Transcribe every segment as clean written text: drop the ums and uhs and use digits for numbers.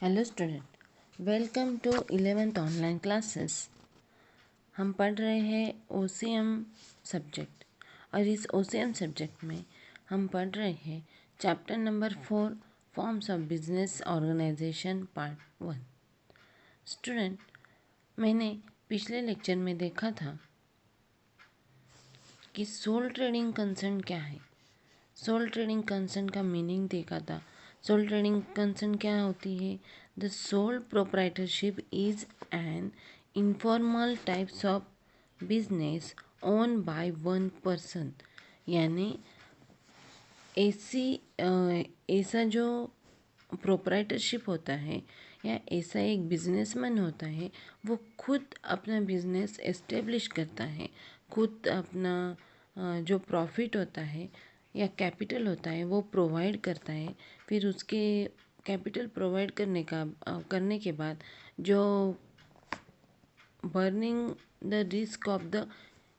Hello student, welcome to 11th online classes. हम पढ़ रहे हैं ओसीएम सब्जेक्ट और इस ओसीएम सब्जेक्ट में हम पढ़ रहे हैं chapter number 4 forms of business organisation part 1। Student, मैंने पिछले लेक्चर में देखा था कि सोल ट्रेडिंग कंसर्न क्या है। सोल ट्रेडिंग कंसर्न का मीनिंग देखा था। सोल ट्रेडिंग कंसर्न क्या होती है? The sole proprietorship is an informal types of business own by one person, यानी ऐसा जो प्रोप्राइटरशिप होता है या ऐसा एक बिजनेसमैन होता है, वो खुद अपना बिजनेस एस्टेब्लिश करता है, खुद अपना जो प्रॉफिट होता है या कैपिटल होता है वो प्रोवाइड करता है। फिर उसके कैपिटल प्रोवाइड करने के बाद जो burning the risk of the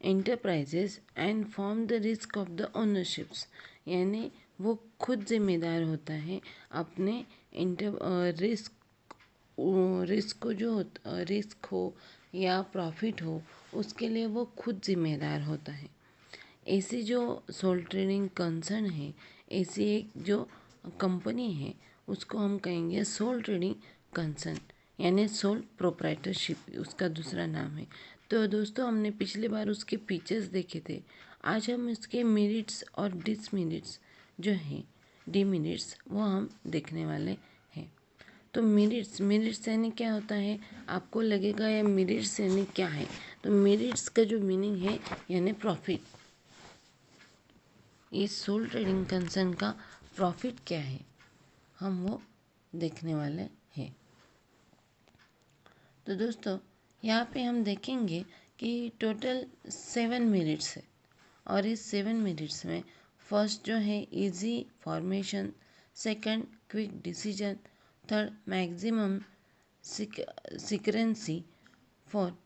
enterprises and form the risk of the ownerships, यानी वो खुद जिम्मेदार होता है अपने रिस्क रिस्क को जो रिस्क हो या प्रॉफिट हो उसके लिए वो खुद जिम्मेदार होता है। ऐसी जो सोल ट्रेडिंग कंसर्न है, ऐसी एक जो कंपनी है उसको हम कहेंगे सोल ट्रेडिंग कंसर्न, यानी सोल प्रोप्राइटरशिप उसका दूसरा नाम है। तो दोस्तों, हमने पिछली बार उसके फीचर्स देखे थे। आज हम इसके मेरिट्स और डिसमेरिट्स जो हैं, डिमेरिट्स, वो हम देखने वाले हैं। तो मेरिट्स यानी क्या होता है? आपको लगेगा या मेरिट्स यानी क्या है? तो मेरिट्स का जो मीनिंग है यानी प्रॉफिट। इस सोल ट्रेडिंग कंसर्न का प्रॉफिट क्या है, हम वो देखने वाले हैं। तो दोस्तों, यहाँ पे हम देखेंगे कि टोटल 7 मिनट्स है और इस 7 मिनट्स में फर्स्ट जो है easy formation, second quick decision, third maximum secrecy, four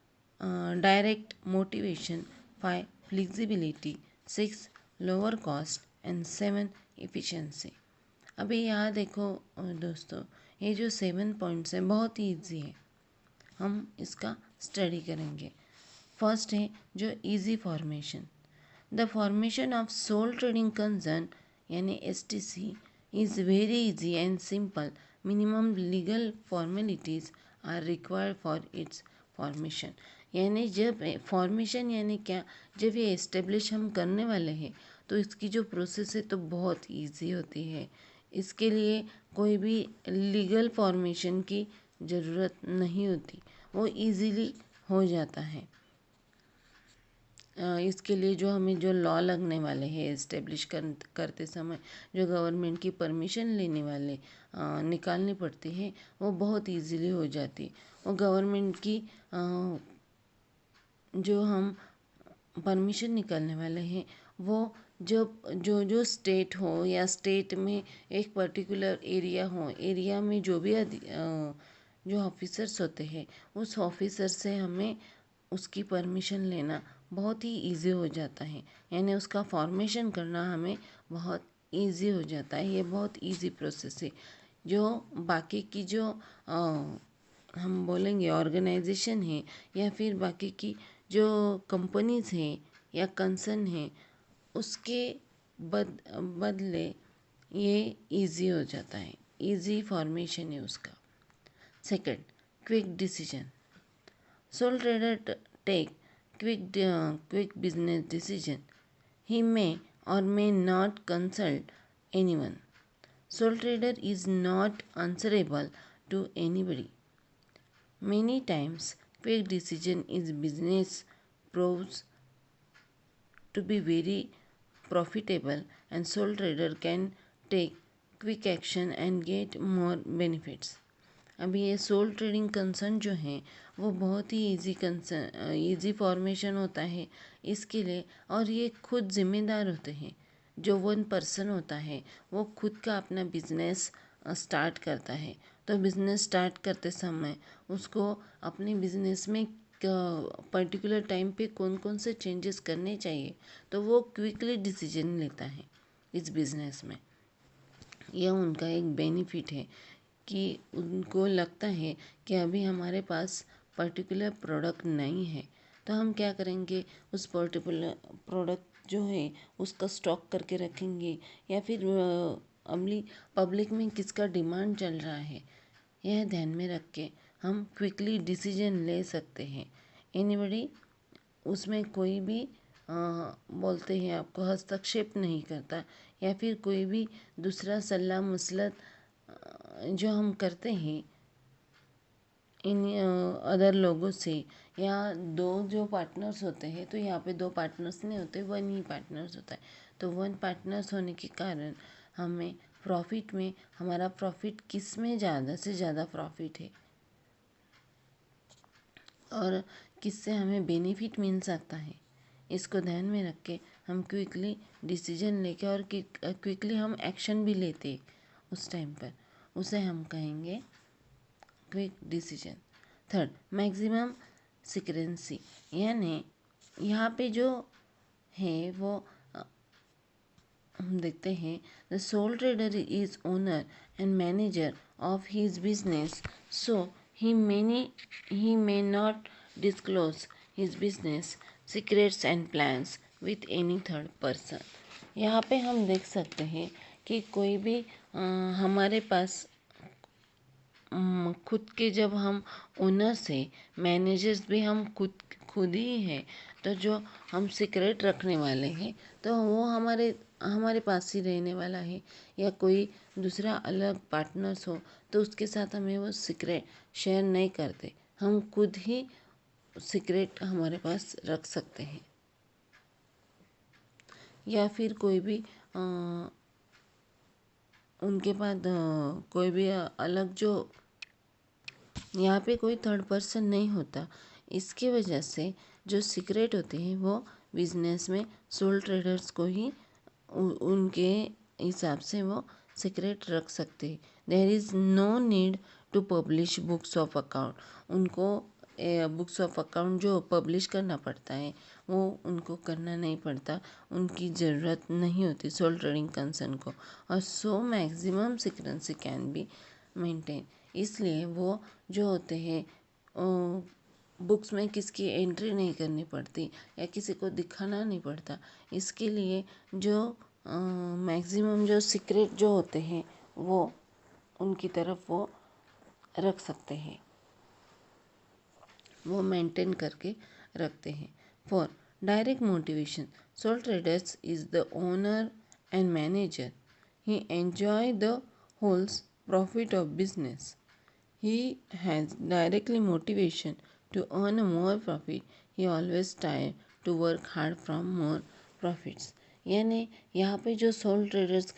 direct motivation, 5 flexibility, 6 lower cost and 7 efficiency. अभी यहाँ देखो दोस्तों, ये जो 7 पॉइंट्स हैं बहुत ही ईजी है, हम इसका स्टडी करेंगे। फर्स्ट है जो easy formation. The formation of sole trading concern यानी STC is very easy and simple. Minimum legal formalities are required for its formation. यानी जब फॉर्मेशन यानी क्या, जब ये एस्टेब्लिश हम करने वाले हैं तो इसकी जो प्रोसेस है तो बहुत इजी होती है। इसके लिए कोई भी लीगल फॉर्मेशन की ज़रूरत नहीं होती, वो इजीली हो जाता है। इसके लिए जो हमें जो लॉ लगने वाले हैं इस्टेब्लिश करते समय, जो गवर्नमेंट की परमिशन लेने वाले निकालनी पड़ती है, वो बहुत इजीली हो जाती है। वो गवर्नमेंट की जो हम परमिशन निकालने वाले हैं, वो जो जो स्टेट हो या स्टेट में एक पर्टिकुलर एरिया हो, एरिया में जो भी जो ऑफिसर्स होते हैं, उस ऑफिसर से हमें उसकी परमिशन लेना बहुत ही इजी हो जाता है, यानी उसका फॉर्मेशन करना हमें बहुत इजी हो जाता है। ये बहुत इजी प्रोसेस है। जो बाकी की जो हम बोलेंगे ऑर्गेनाइजेशन है या फिर बाकी की जो कंपनीज हैं या कंसर्न हैं, उसके बदले ये इजी हो जाता है, इजी फॉर्मेशन है उसका। Second, quick decision. Sole trader take quick business decision. He may or may not consult anyone. Sole trader is not answerable to anybody. Many times, quick decision is business proves to be very profitable, and sole trader can take quick action and get more benefits. अभी ये soul trading concern जो है वो बहुत ही easy formation होता है इसके लिए, और ये खुद जिम्मेदार होते हैं। जो वन पर्सन होता है वो खुद का अपना बिजनेस स्टार्ट करता है, तो बिजनेस स्टार्ट करते समय उसको अपने बिजनेस में पर्टिकुलर टाइम पे कौन कौन से चेंजेस करने चाहिए, तो वो क्विकली डिसीजन लेता है इस बिजनेस में। यह उनका एक बेनिफिट है। कि उनको लगता है कि अभी हमारे पास पर्टिकुलर प्रोडक्ट नहीं है, तो हम क्या करेंगे, उस पर्टिकुलर प्रोडक्ट जो है उसका स्टॉक करके रखेंगे, या फिर अमली पब्लिक में किसका डिमांड चल रहा है, यह ध्यान में रख के हम क्विकली डिसीजन ले सकते हैं। एनीबडी उसमें कोई भी बोलते हैं आपको हस्तक्षेप नहीं करता, या फिर कोई भी दूसरा सलाह मसलत जो हम करते हैं इन अदर लोगों से, या दो जो पार्टनर्स होते हैं, तो यहाँ पे दो पार्टनर्स नहीं होते, वन ही पार्टनर्स होता है। तो वन पार्टनर्स होने के कारण हमें प्रॉफिट में, हमारा प्रॉफिट किस में ज़्यादा से ज़्यादा प्रॉफिट है और किससे हमें बेनिफिट मिल सकता है, इसको ध्यान में रख के हम क्विकली डिसीजन लेके और क्विकली हम एक्शन भी लेते उस टाइम पर, उसे हम कहेंगे क्विक डिसीजन। थर्ड, मैक्सिमम सिक्रेंसी, यानी यहाँ पे जो है वो हम देखते हैं, the soul trader is owner and manager of his business, so he may not disclose his business secrets and plans with any third person। यहाँ पे हम देख सकते हैं कि कोई भी हमारे पास खुद के, जब हम ओनर्स हैं, मैनेजर्स भी हम खुद ही हैं, तो जो हम सीक्रेट रखने वाले हैं तो वो हमारे हमारे पास ही रहने वाला है, या कोई दूसरा अलग पार्टनर्स हो तो उसके साथ हमें वो सीक्रेट शेयर नहीं करते, हम खुद ही सीक्रेट हमारे पास रख सकते हैं। या फिर कोई भी उनके पास कोई भी अलग जो, यहाँ पे कोई थर्ड पर्सन नहीं होता, इसकी वजह से जो सीक्रेट होते हैं वो बिजनेस में सोल ट्रेडर्स को ही उनके हिसाब से वो सीक्रेट रख सकते हैं। There is no need to publish books of account, उनको बुक्स ऑफ अकाउंट जो पब्लिश करना पड़ता है वो उनको करना नहीं पड़ता, उनकी ज़रूरत नहीं होती सोल ट्रेडिंग कंसर्न को, और so maximum secrecy can be maintain. इसलिए वो जो होते हैं बुक्स में किसकी एंट्री नहीं करनी पड़ती या किसी को दिखाना नहीं पड़ता, इसके लिए जो मैक्सिमम जो सीक्रेट जो होते हैं वो उनकी तरफ वो रख सकते हैं, वो मेंटेन करके रखते हैं। For direct motivation, sole traders is the owner and manager, he enjoy the wholes profit of business, he has directly motivation to earn more profit, he always try to work hard from more profits। यानी यहाँ पे जो soul traders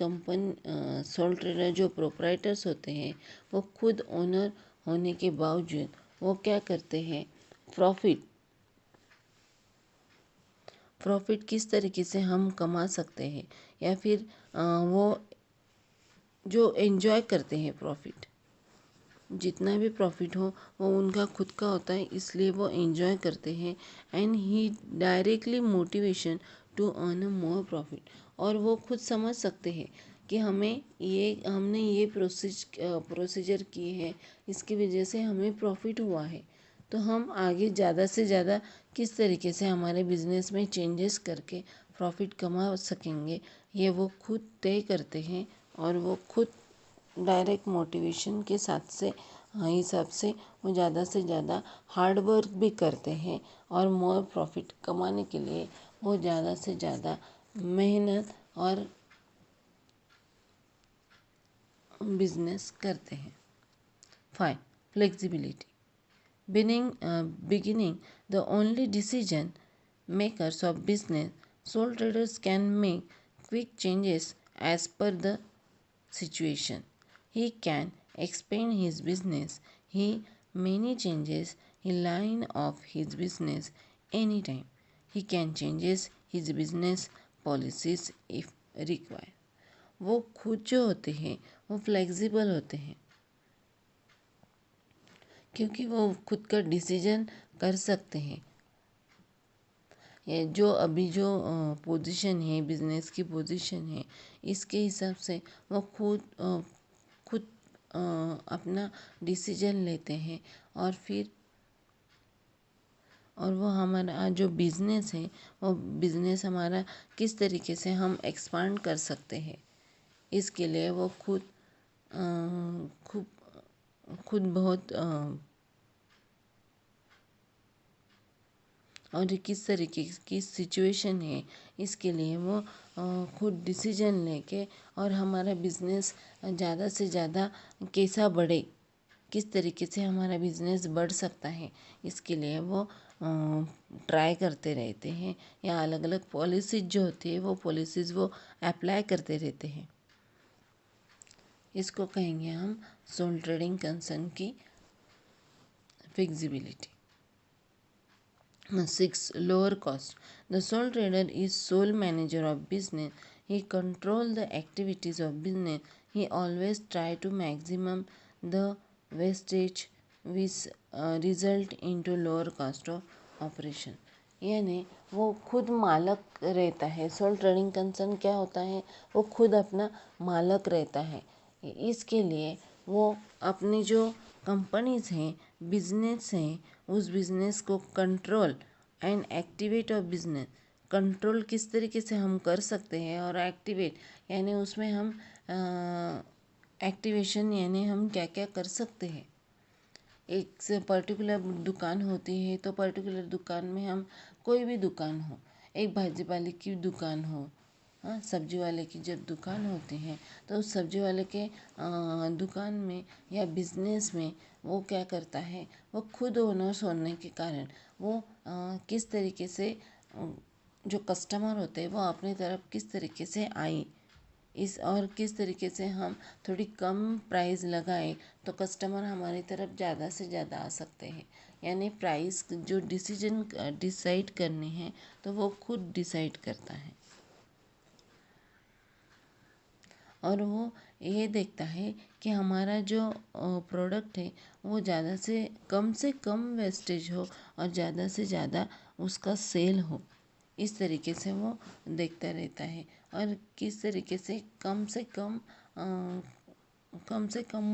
soul trader जो proprietors होते हैं वो खुद owner होने के बावजूद वो क्या करते हैं, प्रॉफिट प्रॉफिट किस तरीके से हम कमा सकते हैं, या फिर वो जो एंजॉय करते हैं प्रॉफिट, जितना भी प्रॉफिट हो वो उनका खुद का होता है, इसलिए वो एंजॉय करते हैं। And he directly motivation to earn more profit, और वो खुद समझ सकते हैं कि हमने ये प्रोसीजर की है, इसकी वजह से हमें प्रॉफिट हुआ है, तो हम आगे ज़्यादा से ज़्यादा किस तरीके से हमारे बिजनेस में चेंजेस करके प्रॉफिट कमा सकेंगे, ये वो खुद तय करते हैं, और वो खुद डायरेक्ट मोटिवेशन के साथ से हिसाब से वो ज़्यादा से ज़्यादा हार्ड वर्क भी करते हैं, और मोर प्रॉफिट कमाने के लिए वो ज़्यादा से ज़्यादा मेहनत और बिजनेस करते हैं। 5. Flexibility, beginning the only decision makers of business, sole traders can make quick changes as per the situation, he can expand his business, he many changes he line of his business anytime, he can changes his business policies if required। वो खुद जो होते हैं वो flexible होते हैं, क्योंकि वो खुद का डिसीजन कर सकते हैं। ये जो अभी जो पोजीशन है, बिजनेस की पोजीशन है, इसके हिसाब से वो खुद अपना डिसीजन लेते हैं और फिर वो हमारा जो बिज़नेस है वो बिज़नेस हमारा किस तरीके से हम एक्सपांड कर सकते हैं, इसके लिए वो खुद खुद बहुत और ये किस तरीके की सिचुएशन है, इसके लिए वो खुद डिसीजन लेके और हमारा बिज़नेस ज़्यादा से ज़्यादा कैसा बढ़े, किस तरीके से हमारा बिज़नेस बढ़ सकता है, इसके लिए वो ट्राई करते रहते हैं या अलग अलग पॉलिसीज जो होती है वो पॉलिसीज़ वो अप्लाई करते रहते हैं। इसको कहेंगे हम सोल ट्रेडिंग कंसर्न की फिक्सिबिलिटी। 6. Lower cost. The sole trader is sole manager of business. He control the activities of business. He always try to maximum the wastage which result into lower cost of operation. यानी वो खुद मालक रहता है। Soul trading concern क्या होता है, वो खुद अपना मालक रहता है। इसके लिए वो अपनी जो कंपनीज हैं, बिजनेस हैं, उस बिजनेस को control and activate of business, control किस तरीके से हम कर सकते हैं और एक्टिवेट यानी उसमें हम एक्टिवेशन यानी हम क्या क्या कर सकते हैं। एक से पर्टिकुलर दुकान होती है तो पर्टिकुलर दुकान में हम कोई भी दुकान हो, एक भाजी वाले की दुकान हो, हाँ सब्जी वाले की जब दुकान होती है तो उस सब्जी वाले के दुकान में या बिजनेस में वो क्या करता है, वो खुद ओनर्स होने के कारण वो किस तरीके से जो कस्टमर होते हैं वो अपनी तरफ किस तरीके से आए, इस और किस तरीके से हम थोड़ी कम प्राइस लगाएं तो कस्टमर हमारी तरफ ज़्यादा से ज़्यादा आ सकते हैं। यानी प्राइस जो डिसीजन डिसाइड करने हैं तो वो खुद डिसाइड करता है और वो ये देखता है कि हमारा जो प्रोडक्ट है वो ज़्यादा से कम वेस्टेज हो और ज़्यादा से ज़्यादा उसका सेल हो। इस तरीके से वो देखता रहता है और किस तरीके से कम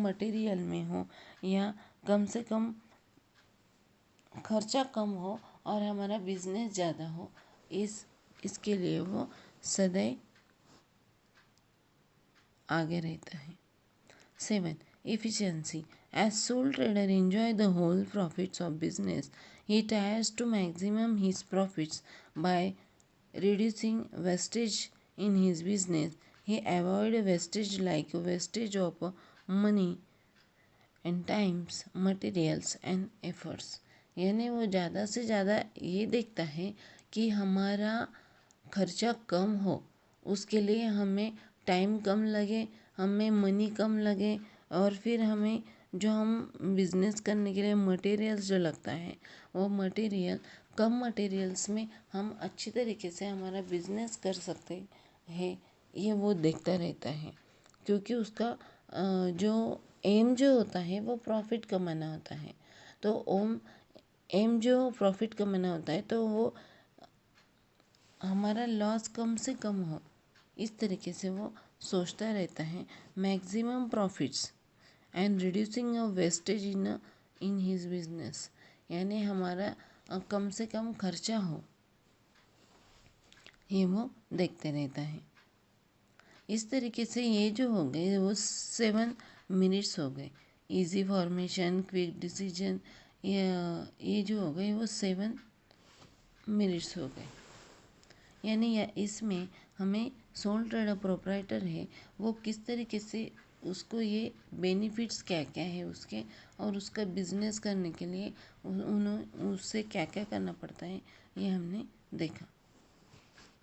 मटेरियल में हो या कम से कम खर्चा कम हो और हमारा बिजनेस ज़्यादा हो, इसके लिए वो सदैव आगे रहता है। 7. Efficiency. As sole trader enjoy the whole profits of business, he tries to maximum his profits by reducing wastage in his business. He avoid wastage like wastage of money and times, materials and efforts. यानी वो ज़्यादा से ज़्यादा ये देखता है कि हमारा खर्चा कम हो, उसके लिए हमें टाइम कम लगे, हमें मनी कम लगे और फिर हमें जो हम बिज़नेस करने के लिए मटेरियल्स जो लगता है वो मटेरियल कम मटेरियल्स में हम अच्छी तरीके से हमारा बिज़नेस कर सकते हैं, ये वो देखता रहता है क्योंकि उसका जो एम जो होता है वो प्रॉफिट कमाना होता है। तो एम जो प्रॉफिट कमाना होता है तो वो हमारा लॉस कम से कम हो, इस तरीके से वो सोचता रहता है। Maximum profits and reducing of wastage in his business, यानी हमारा कम से कम खर्चा हो, ये वो देखते रहता है। इस तरीके से ये जो हो गए वो 7 मिनट्स हो गए। इजी फॉर्मेशन, क्विक डिसीजन, ये जो हो गए वो 7 मिनट्स हो गए। यानी इसमें हमें सोल ट्रेडर प्रोप्राइटर है वो किस तरीके से उसको ये बेनिफिट्स क्या क्या है उसके और उसका बिजनेस करने के लिए उससे क्या क्या करना पड़ता है ये हमने देखा।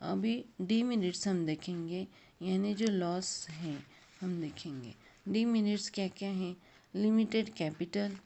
अभी डी मिनट्स हम देखेंगे, यानी जो लॉस है हम देखेंगे। डी मिनट्स क्या क्या हैं? लिमिटेड कैपिटल,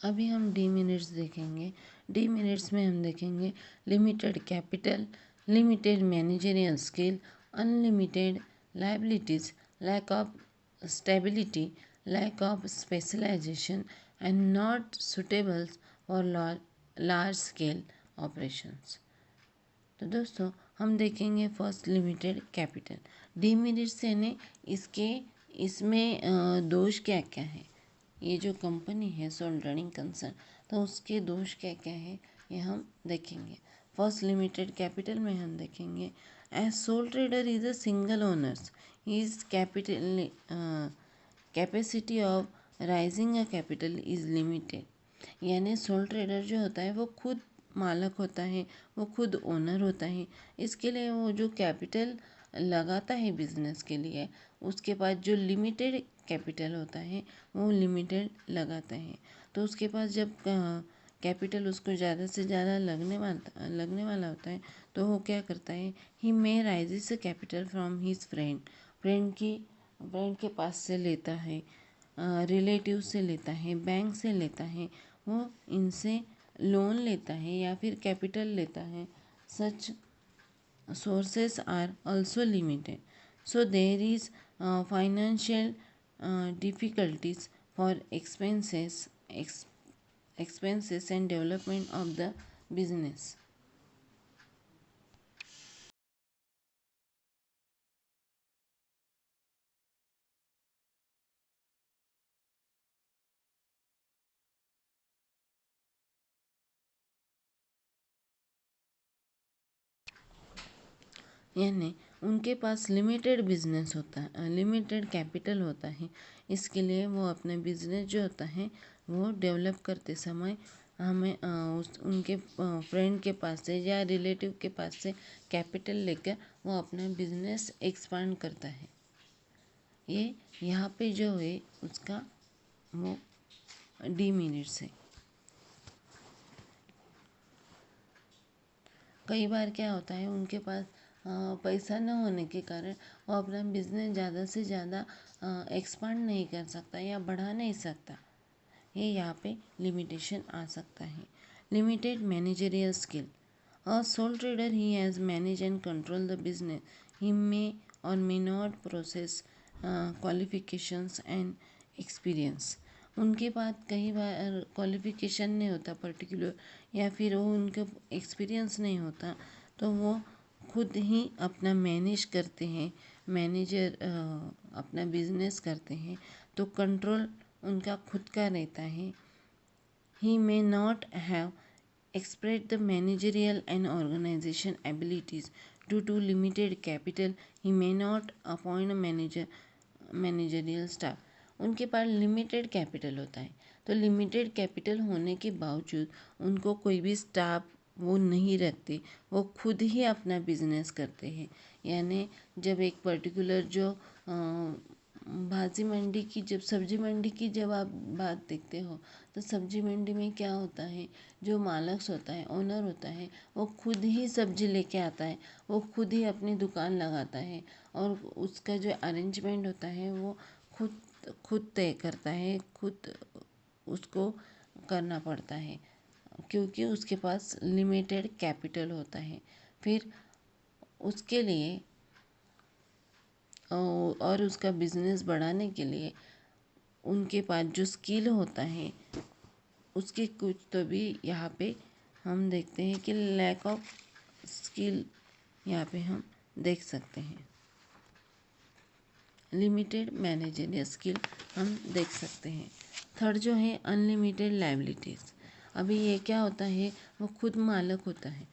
अभी हम डीमेरिट्स देखेंगे। डीमेरिट्स में हम देखेंगे limited capital, limited managerial skill, unlimited liabilities, lack of stability, lack of specialisation and not suitable for large scale operations. तो दोस्तों हम देखेंगे फर्स्ट लिमिटेड कैपिटल। डीमेरिट्स यानी इसके इसमें दोष क्या क्या है। ये जो कंपनी है सोल ट्रेडिंग कंसर्न, तो उसके दोष क्या क्या है ये हम देखेंगे। फर्स्ट लिमिटेड कैपिटल में हम देखेंगे as sole trader is a single owners is capital capacity of raising a capital is limited. यानी सोल ट्रेडर जो होता है वो खुद मालक होता है, वो खुद ओनर होता है। इसके लिए वो जो कैपिटल लगाता है बिजनेस के लिए, उसके पास जो लिमिटेड कैपिटल होता है वो लिमिटेड लगाता है। तो उसके पास जब कैपिटल उसको ज़्यादा से ज़्यादा लगने वाला होता है, तो वो क्या करता है, he may raises capital from his friend के पास से लेता है, रिलेटिव से लेता है, बैंक से लेता है, वो इनसे लोन लेता है या फिर कैपिटल लेता है। सच sources are also limited, so there is financial difficulties for expenses and development of the business. यानी उनके पास लिमिटेड बिजनेस होता है, लिमिटेड कैपिटल होता है। इसके लिए वो अपने बिजनेस जो होता है वो डेवलप करते समय हमें उनके फ्रेंड के पास से या रिलेटिव के पास से कैपिटल लेकर वो अपना बिजनेस एक्सपांड करता है। ये यहाँ पे जो है उसका वो डीमेरिट्स है। कई बार क्या होता है, उनके पास पैसा न होने के कारण वो अपना बिजनेस ज़्यादा से ज़्यादा एक्सपांड नहीं कर सकता या बढ़ा नहीं सकता। ये यहाँ पे लिमिटेशन आ सकता है। Limited managerial skill, a sole trader he has manage and control the business, he may or may not possess qualifications and experience. उनके पास कई बार क्वालिफिकेशन नहीं होता पर्टिकुलर, या फिर वो उनका एक्सपीरियंस नहीं होता, तो वो खुद ही अपना मैनेज करते हैं, मैनेजर अपना बिजनेस करते हैं, तो कंट्रोल उनका खुद का रहता है। He may not have express the managerial and organization abilities due to limited capital. He may not appoint a managerial staff. उनके पास लिमिटेड कैपिटल होता है, तो लिमिटेड कैपिटल होने के बावजूद उनको कोई भी स्टाफ वो नहीं रखते, वो खुद ही अपना बिजनेस करते हैं। यानी जब एक पर्टिकुलर जो भाजी मंडी की, जब सब्जी मंडी की जब आप बात देखते हो, तो सब्जी मंडी में क्या होता है, जो मालक होता है, ओनर होता है, वो खुद ही सब्जी लेके आता है, वो खुद ही अपनी दुकान लगाता है, और उसका जो अरेंजमेंट होता है वो खुद खुद तय करता है, खुद उसको करना पड़ता है, क्योंकि उसके पास लिमिटेड कैपिटल होता है। फिर उसके लिए और उसका बिजनेस बढ़ाने के लिए उनके पास जो स्किल होता है उसके कुछ तो भी यहाँ पे हम देखते हैं कि लैक ऑफ स्किल यहाँ पे हम देख सकते हैं। लिमिटेड मैनेजरियल स्किल हम देख सकते हैं। थर्ड जो है अनलिमिटेड लायबिलिटीज़। अभी ये क्या होता है, वो खुद मालक होता है,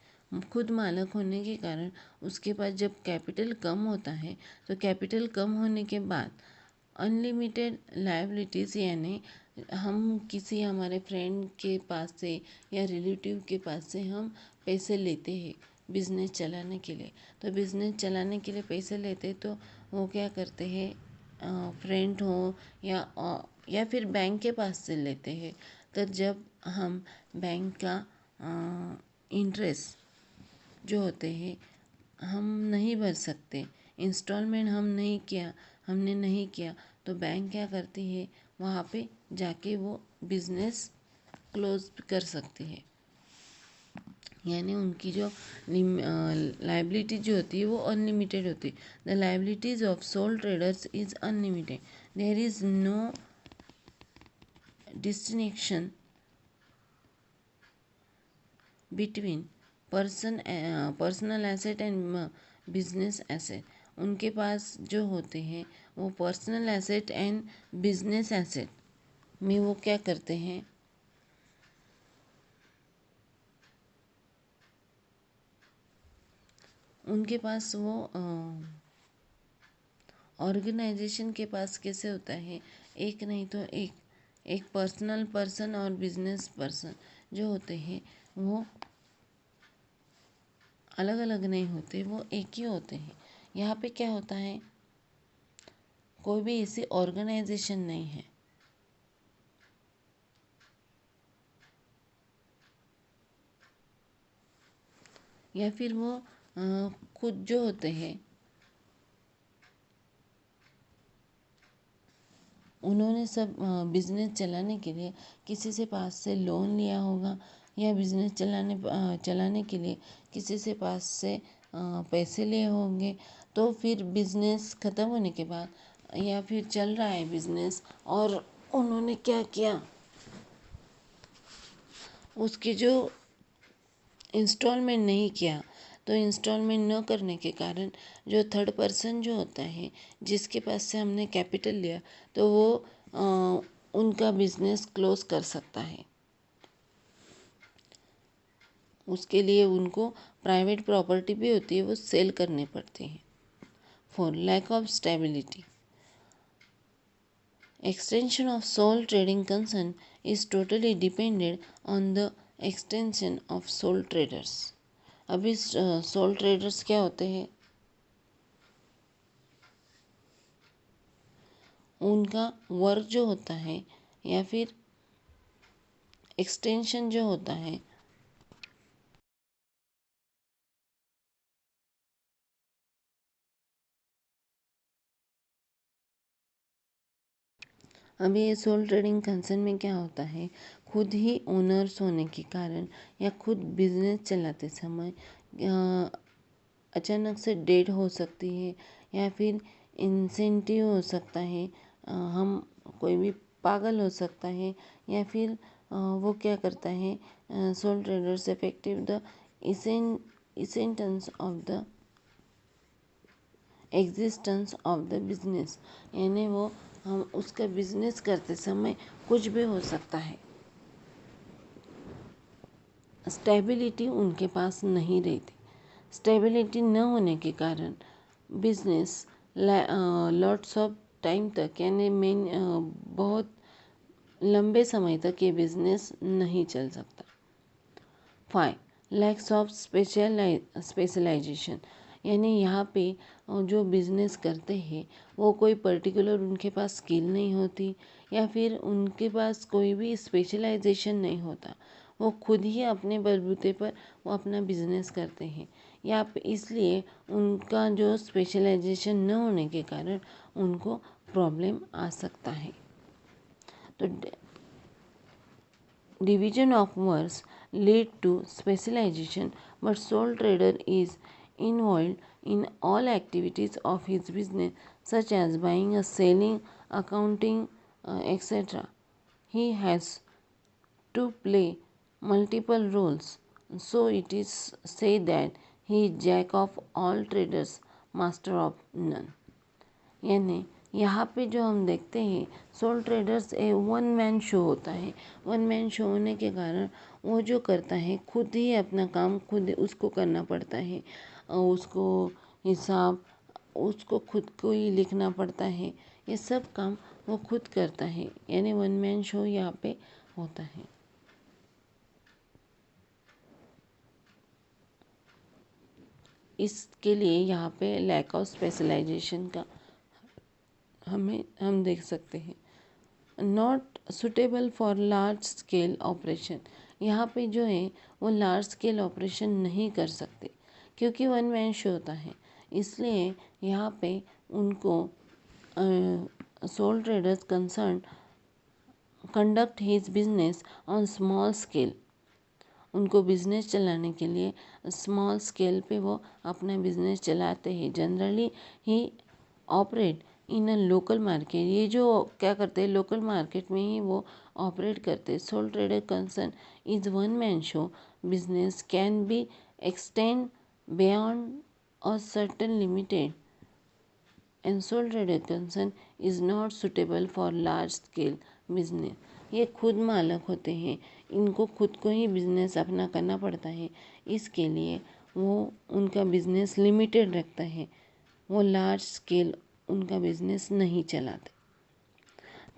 खुद मालक होने के कारण उसके पास जब कैपिटल कम होता है, तो कैपिटल कम होने के बाद अनलिमिटेड लायबिलिटीज़, यानी हम किसी हमारे फ्रेंड के पास से या रिलेटिव के पास से हम पैसे लेते हैं बिजनेस चलाने के लिए। तो बिजनेस चलाने के लिए पैसे लेते, तो वो क्या करते हैं, फ्रेंड हो या फिर बैंक के पास से लेते हैं। तो जब हम बैंक का इंटरेस्ट जो होते हैं हम नहीं भर सकते, इंस्टॉलमेंट हमने नहीं किया, तो बैंक क्या करती है, वहाँ पे जाके वो बिजनेस क्लोज कर सकती है। यानी उनकी जो लाइबिलिटी जो होती है वो अनलिमिटेड होती है। The liabilities of sole traders is unlimited. There is no distinction between personal asset and business asset. उनके पास जो होते हैं वो personal asset and business asset में वो क्या करते हैं, उनके पास वो ऑर्गेनाइजेशन के पास कैसे होता है, एक नहीं तो एक पर्सनल पर्सन और बिजनेस पर्सन जो होते हैं वो अलग अलग नहीं होते, वो एक ही होते हैं। यहाँ पे क्या होता है, कोई भी ऐसी ऑर्गेनाइजेशन नहीं है, या फिर वो खुद जो होते हैं उन्होंने सब बिजनेस चलाने के लिए किसी से पास से लोन लिया होगा, या बिजनेस चलाने के लिए किसी से पास से पैसे लिए होंगे। तो फिर बिजनेस ख़त्म होने के बाद, या फिर चल रहा है बिजनेस और उन्होंने क्या किया, उसकी जो इंस्टॉलमेंट नहीं किया, तो इंस्टॉलमेंट न करने के कारण जो थर्ड पर्सन जो होता है जिसके पास से हमने कैपिटल लिया, तो वो उनका बिजनेस क्लोज कर सकता है। उसके लिए उनको प्राइवेट प्रॉपर्टी भी होती है, वो सेल करने पड़ते हैं। For lack of stability, extension of sole trading concern is totally dependent on the extension of sole traders। अभी सोल ट्रेडर्स क्या होते हैं, उनका वर्क जो होता है या फिर एक्सटेंशन जो होता है, अभी ये सोल ट्रेडिंग कंसर्न में क्या होता है, खुद ही ओनर्स होने के कारण या खुद बिजनेस चलाते समय अचानक से डेट हो सकती है, या फिर इंसेंटिव हो सकता है, हम कोई भी पागल हो सकता है, या फिर वो क्या करता है, sole traders effective the essence of the existence of the business. यानी वो हम उसका बिजनेस करते समय कुछ भी हो सकता है। स्टेबिलिटी उनके पास नहीं रहती। स्टेबिलिटी न होने के कारण बिजनेस लॉट्स ऑफ टाइम तक, यानी बहुत लंबे समय तक ये बिजनेस नहीं चल सकता। 5 लैक्स ऑफ स्पेशलाइजेशन, यानी यहाँ पे जो बिजनेस करते हैं वो कोई पर्टिकुलर उनके पास स्किल नहीं होती, या फिर उनके पास कोई भी स्पेशलाइजेशन नहीं होता, वो खुद ही अपने बलबूते पर वो अपना बिजनेस करते हैं, या इसलिए उनका जो स्पेशलाइजेशन न होने के कारण उनको प्रॉब्लम आ सकता है। तो division of works lead to specialization, but sole trader is involved in all activities of his business, such as buying, selling, accounting, etc. He has to play multiple roles. So it is said that he is jack of all traders, master of none। यानी यहाँ पे जो हम देखते हैं, sole traders one man show होता है। One man show होने के कारण वो जो करता है खुद ही अपना काम खुद उसको करना पड़ता है, और उसको हिसाब उसको खुद को ही लिखना पड़ता है, ये सब काम वो खुद करता है। यानी वन मैन शो यहाँ पे होता है। इसके लिए यहाँ पे लैक ऑफ स्पेशलाइजेशन का हम देख सकते हैं। Not suitable for large scale operation, यहाँ पे जो है वो लार्ज स्केल ऑपरेशन नहीं कर सकते क्योंकि वन मैन शो होता है। इसलिए यहाँ पे उनको sole traders concern conduct his business on small scale. उनको बिजनेस चलाने के लिए स्मॉल स्केल पे वो अपना बिजनेस चलाते हैं। Generally he operate in a local market. ये जो क्या करते हैं, लोकल मार्केट में ही वो ऑपरेट करते हैं। Soul trader concern is one man show. Business can be extend beyond a certain limited and sole trader concern is not suitable for large scale business। ये खुद मालक होते हैं, इनको खुद को ही बिजनेस अपना करना पड़ता है, इसके लिए वो उनका बिजनेस लिमिटेड रखता है, वो लार्ज स्केल उनका बिजनेस नहीं चलाते।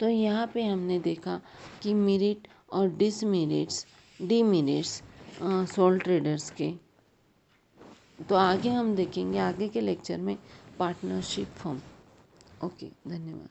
तो यहाँ पे हमने देखा कि मेरिट और डीमेरिट्स सोल ट्रेडर्स के। तो आगे हम देखेंगे आगे के लेक्चर में पार्टनरशिप फर्म। ओके, धन्यवाद।